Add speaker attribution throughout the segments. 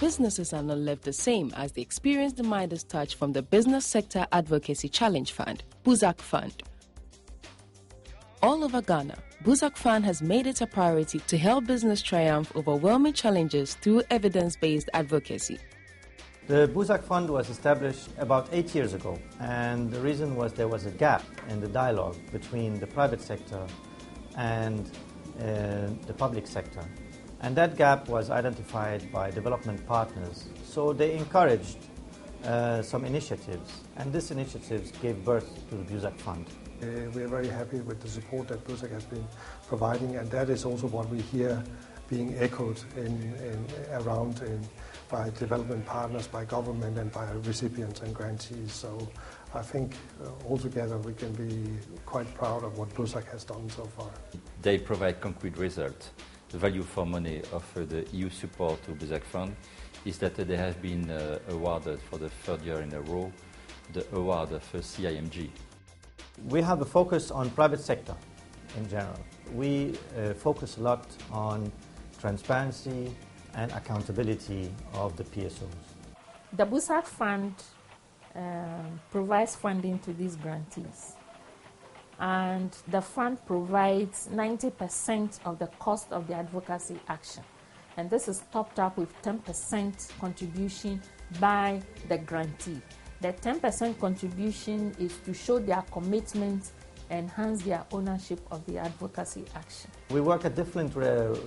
Speaker 1: businesses are not left the same as they experience the Midas touch from the Business Sector Advocacy Challenge Fund, BUSAC Fund. All over Ghana, BUSAC Fund has made it a priority to help business triumph overwhelming challenges through evidence-based advocacy.
Speaker 2: The BUSAC Fund was established about 8 years ago, and the reason was there was a gap in the dialogue between the private sector and the public sector. And that gap was identified by development partners, so they encouraged some initiatives, and these initiatives gave birth to the BUSAC Fund.
Speaker 3: We are very happy with the support that BUSAC has been providing, and that is also what we hear being echoed around by development partners, by government, and by recipients and grantees. So I think altogether we can be quite proud of what BUSAC has done so far.
Speaker 4: They provide concrete results. The value for money of the EU support to BUSAC Fund is that they have been awarded for the third year in a row the award of CIMG.
Speaker 2: We have a focus on private sector in general. We focus a lot on transparency and accountability of the PSOs.
Speaker 5: The BUSAC Fund provides funding to these grantees, and the fund provides 90% of the cost of the advocacy action, and this is topped up with 10% contribution by the grantee. The 10% contribution is to show their commitment, enhance their ownership of the advocacy action.
Speaker 2: We work at different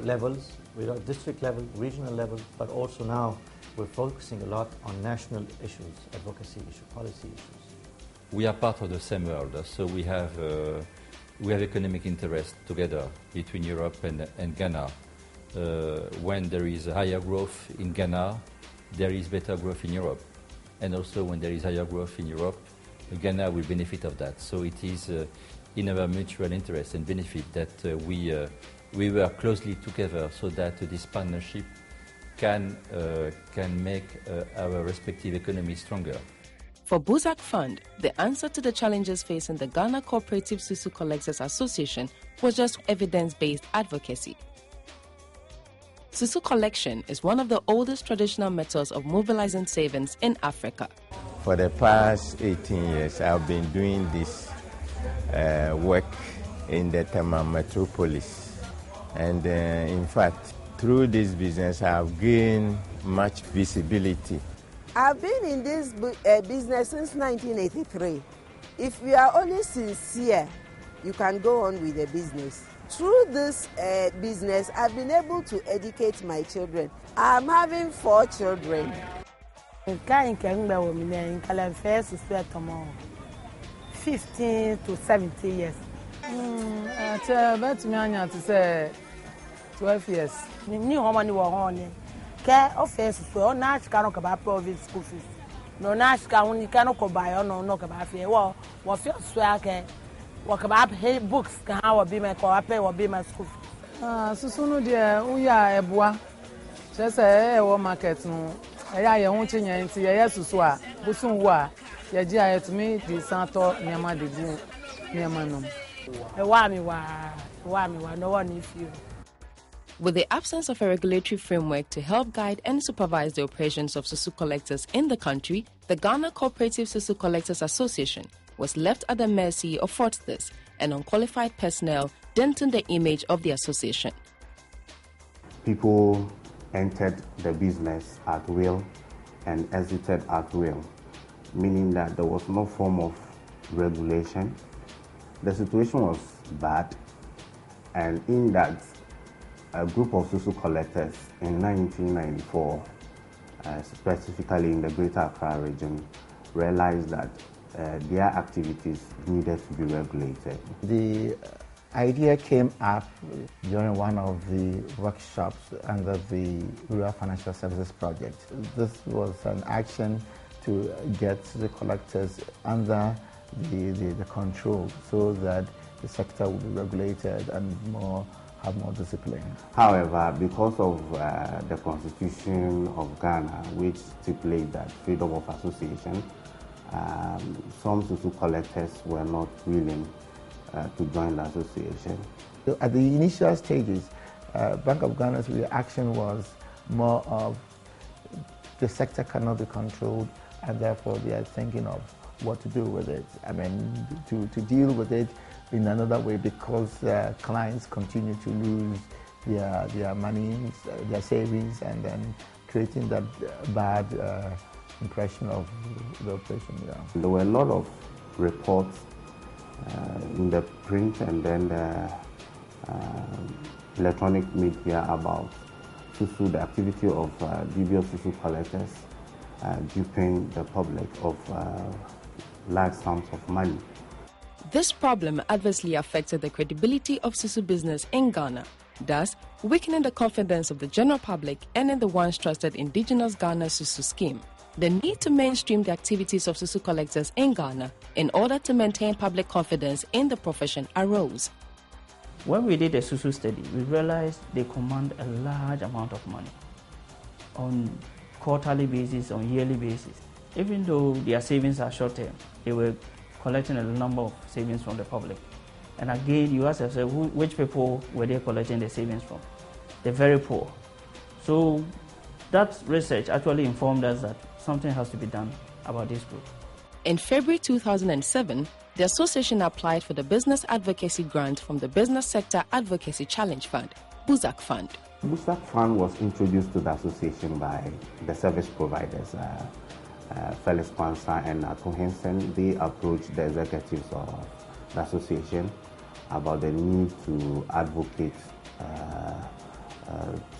Speaker 2: levels. We're at district level, regional level, but also now we're focusing a lot on national issues, advocacy issues, policy issues.
Speaker 4: We are part of the same world, so we have economic interest together between Europe and Ghana. When there is higher growth in Ghana, there is better growth in Europe. And also when there is higher growth in Europe, Ghana will benefit of that. So it is in our mutual interest and benefit that we work closely together so that this partnership can make our respective economies stronger.
Speaker 1: For BUSAC Fund, the answer to the challenges facing the Ghana Cooperative Susu Collectors Association was just evidence-based advocacy. Susu collection is one of the oldest traditional methods of mobilizing savings in Africa.
Speaker 6: For the past 18 years, I've been doing this work in the Tettey metropolis. And in fact, through this business, I've gained much visibility.
Speaker 7: I've been in this business since 1983. If you are only sincere, you can go on with the business. Through this business, I've been able to educate my children. I'm having 4 children.
Speaker 8: 15 to 17 years. 12 years. Ni homa ni wahone. Ke offense so na chika no ka private school fees. No na chika woni ka no ko buy no ka ba fe wo feel so ake wo ka ba pay books ka ha wo be my ko pay wo be my school fees. Susu no de uya eboa. Se se wo market no eya ye hu chinya nti ye susu a busun wo a ye ji ayetumi di santo nyama de bu nyama no. Wa mi no one if you.
Speaker 1: With the absence of a regulatory framework to help guide and supervise the operations of Susu collectors in the country, the Ghana Cooperative Susu Collectors Association was left at the mercy of fraudsters and unqualified personnel, denting the image of the association.
Speaker 9: People entered the business at will and exited at will, meaning that there was no form of regulation. The situation was bad, and in that, a group of Susu collectors in 1994, specifically in the Greater Accra region, realized that their activities needed to be regulated.
Speaker 10: The idea came up during one of the workshops under the Rural Financial Services Project. This was an action to get the collectors under the control so that the sector will be regulated and have more discipline.
Speaker 9: However, because of the Constitution of Ghana, which stipulates that freedom of association, some Susu collectors were not willing to join the association.
Speaker 10: So at the initial stages, Bank of Ghana's reaction was more of the sector cannot be controlled, and therefore they are thinking of what to do with it. I mean, to deal with it in another way, because clients continue to lose their money, their savings, and then creating that bad impression of the operation. Yeah.
Speaker 9: There were a lot of reports in the print and then the electronic media about Susu, the activity of dubious Susu collectors duping the public of large sums of money.
Speaker 1: This problem adversely affected the credibility of Susu business in Ghana, thus weakening the confidence of the general public and in the once trusted indigenous Ghana Susu scheme. The need to mainstream the activities of Susu collectors in Ghana in order to maintain public confidence in the profession arose.
Speaker 11: When we did a Susu study, we realized they command a large amount of money on quarterly basis, on yearly basis. Even though their savings are short term, they were collecting a number of savings from the public. And again, you ask yourself, which people were they collecting the savings from? The very poor. So that research actually informed us that something has to be done about this group.
Speaker 1: In February 2007, the association applied for the Business Advocacy Grant from the Business Sector Advocacy Challenge Fund, BUSAC Fund.
Speaker 9: BUSAC Fund was introduced to the association by the service providers, Felix Kwanzaa and Jorgensen. They approached the executives of the association about the need to advocate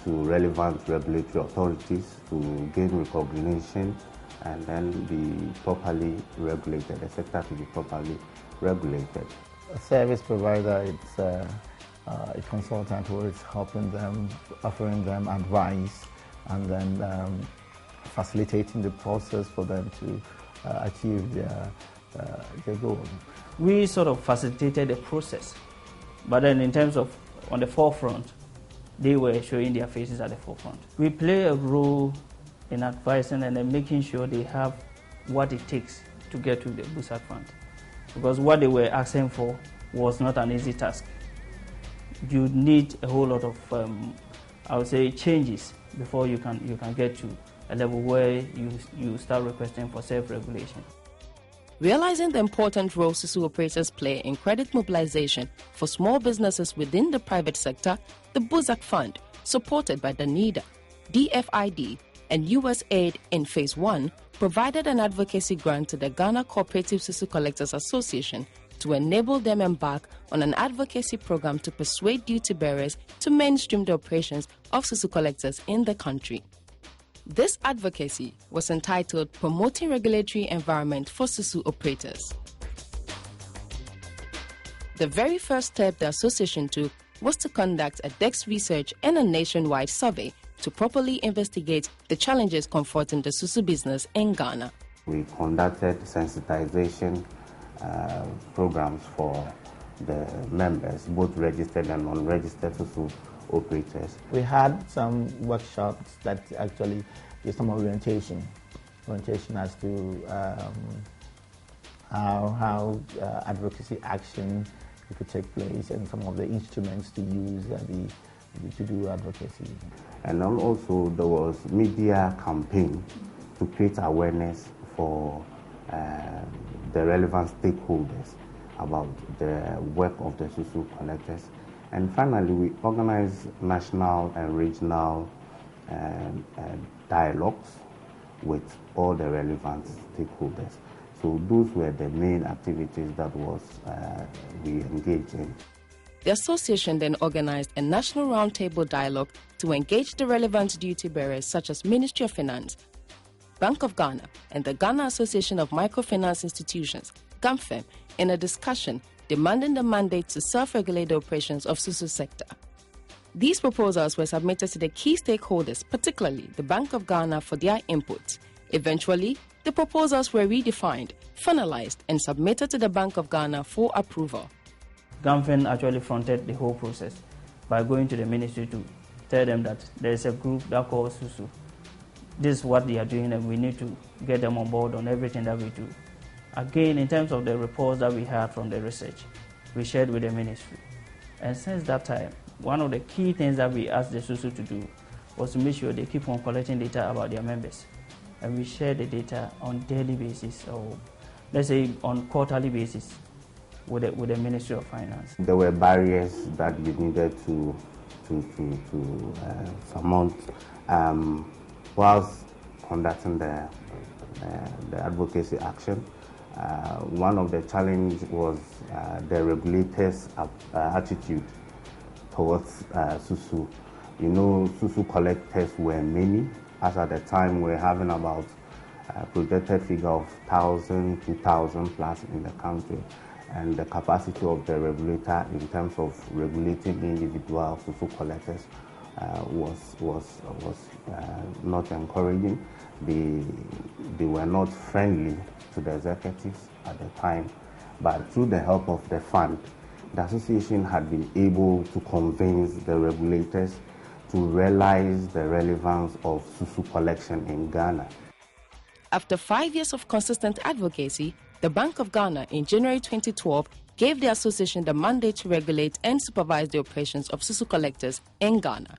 Speaker 9: to relevant regulatory authorities to gain recognition and then be properly regulated, the sector to be properly regulated.
Speaker 10: A service provider, it's a consultant who is helping them, offering them advice, and then facilitating the process for them to achieve their goal.
Speaker 11: We sort of facilitated the process, but then in terms of on the forefront, they were showing their faces at the forefront. We play a role in advising and then making sure they have what it takes to get to the BUSAC Fund, because what they were asking for was not an easy task. You need a whole lot of, I would say, changes before you can get to a level where you start requesting for self-regulation.
Speaker 1: Realizing the important role Susu operators play in credit mobilization for small businesses within the private sector, the BUSAC Fund, supported by the NIDA, DFID, and USAID in Phase 1, provided an advocacy grant to the Ghana Cooperative Susu Collectors Association to enable them embark on an advocacy program to persuade duty bearers to mainstream the operations of Susu collectors in the country. This advocacy was entitled Promoting Regulatory Environment for Susu Operators. The very first step the association took was to conduct a desk research and a nationwide survey to properly investigate the challenges confronting the Susu business in Ghana.
Speaker 9: We conducted sensitization programs for the members, both registered and non-registered Susu operators.
Speaker 10: We had some workshops that actually did some orientation as to how advocacy action could take place and some of the instruments to use to do advocacy.
Speaker 9: And then also there was media campaign to create awareness for the relevant stakeholders about the work of the Susu collectors. And finally, we organized national and regional dialogues with all the relevant stakeholders. So those were the main activities that we engaged in.
Speaker 1: The association then organized a national roundtable dialogue to engage the relevant duty bearers such as Ministry of Finance, Bank of Ghana, and the Ghana Association of Microfinance Institutions, GAMFEM, in a discussion demanding the mandate to self-regulate the operations of Susu sector. These proposals were submitted to the key stakeholders, particularly the Bank of Ghana, for their input. Eventually, the proposals were redefined, finalized, and submitted to the Bank of Ghana for approval.
Speaker 11: GAMFEN actually fronted the whole process by going to the ministry to tell them that there is a group that calls Susu. This is what they are doing, and we need to get them on board on everything that we do. Again, in terms of the reports that we had from the research, we shared with the ministry. And since that time, one of the key things that we asked the Susu to do was to make sure they keep on collecting data about their members. and we share the data on daily basis, or let's say on quarterly basis, with the Ministry of Finance.
Speaker 9: There were barriers that you needed to surmount whilst conducting the advocacy action. One of the challenges was the regulators' attitude towards Susu. You know, Susu collectors were many, as at the time we were having about a projected figure of 1,000, 2,000 plus in the country. And the capacity of the regulator in terms of regulating individual Susu collectors was not encouraging. They were not friendly to the executives at the time, but through the help of the fund, the association had been able to convince the regulators to realize the relevance of Susu collection in Ghana.
Speaker 1: After 5 years of consistent advocacy, the Bank of Ghana in January 2012 gave the association the mandate to regulate and supervise the operations of Susu collectors in Ghana.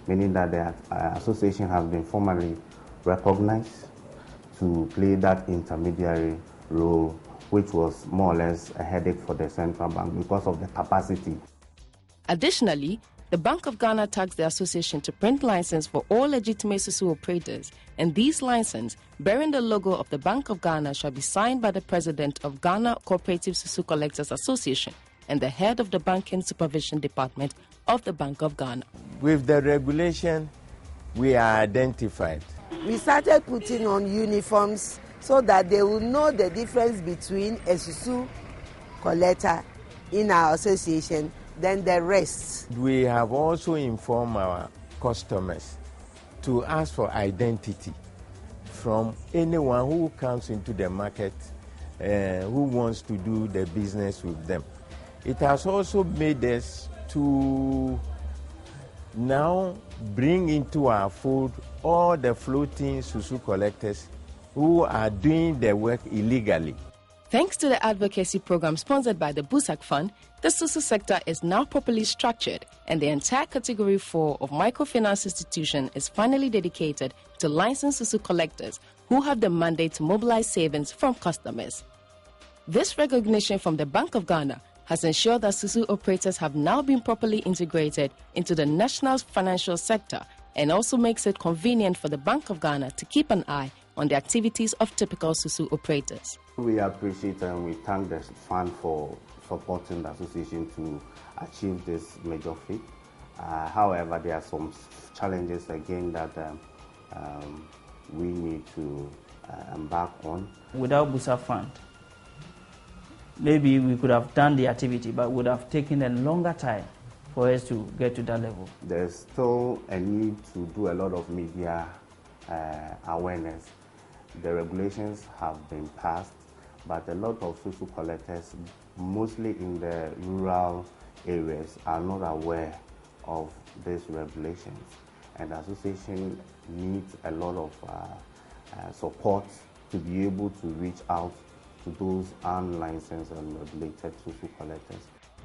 Speaker 9: Meaning that the association has been formally recognized to play that intermediary role, which was more or less a headache for the central bank because of the capacity.
Speaker 1: Additionally, the Bank of Ghana tasked the association to print license for all legitimate Susu operators, and these licenses, bearing the logo of the Bank of Ghana, shall be signed by the President of Ghana Cooperative Susu Collectors Association and the head of the Banking Supervision Department of the Bank of Ghana.
Speaker 6: With the regulation, we are identified.
Speaker 7: We started putting on uniforms so that they will know the difference between a Susu collector in our association than the rest.
Speaker 6: We have also informed our customers to ask for identity from anyone who comes into the market who wants to do the business with them. It has also made us to now bring into our fold all the floating Susu collectors who are doing the work illegally.
Speaker 1: Thanks to the advocacy program sponsored by the BUSAC Fund, the Susu sector is now properly structured, and the entire Category 4 of microfinance institution is finally dedicated to licensed Susu collectors who have the mandate to mobilize savings from customers. This recognition from the Bank of Ghana has ensured that Susu operators have now been properly integrated into the national financial sector, and also makes it convenient for the Bank of Ghana to keep an eye on the activities of typical Susu operators.
Speaker 9: We appreciate and we thank the fund for supporting the association to achieve this major feat. However, there are some challenges again that we need to embark on.
Speaker 11: Without BUSAC Fund, maybe we could have done the activity, but would have taken a longer time for us to get to that level.
Speaker 9: There's still a need to do a lot of media awareness. The regulations have been passed, but a lot of Susu collectors, mostly in the rural areas, are not aware of these regulations. And the association needs a lot of support to be able to reach out to those unlicensed and regulated Susu collectors.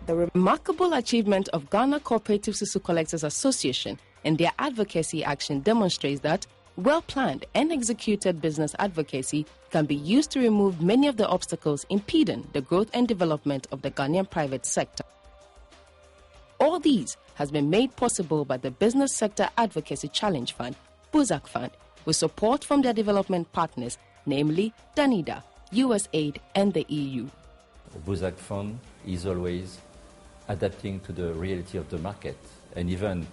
Speaker 1: The remarkable achievement of Ghana Cooperative Susu Collectors Association and their advocacy action demonstrates that well-planned and executed business advocacy can be used to remove many of the obstacles impeding the growth and development of the Ghanaian private sector. All these has been made possible by the Business Sector Advocacy Challenge Fund, BUSAC Fund, with support from their development partners, namely Danida, USAID, and the EU.
Speaker 4: The BUSAC Fund is always adapting to the reality of the market, and even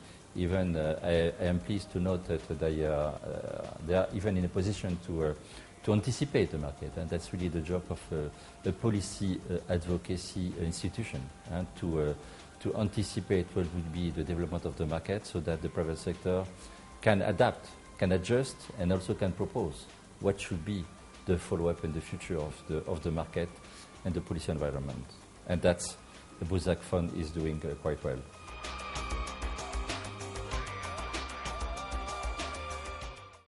Speaker 4: I am pleased to note that they are even in a position to anticipate the market, and that's really the job of a policy advocacy institution, and to anticipate what would be the development of the market, so that the private sector can adapt, can adjust, and also can propose what should be the follow-up in the future of the market and the policy environment, and that's the BUSAC Fund is doing quite well.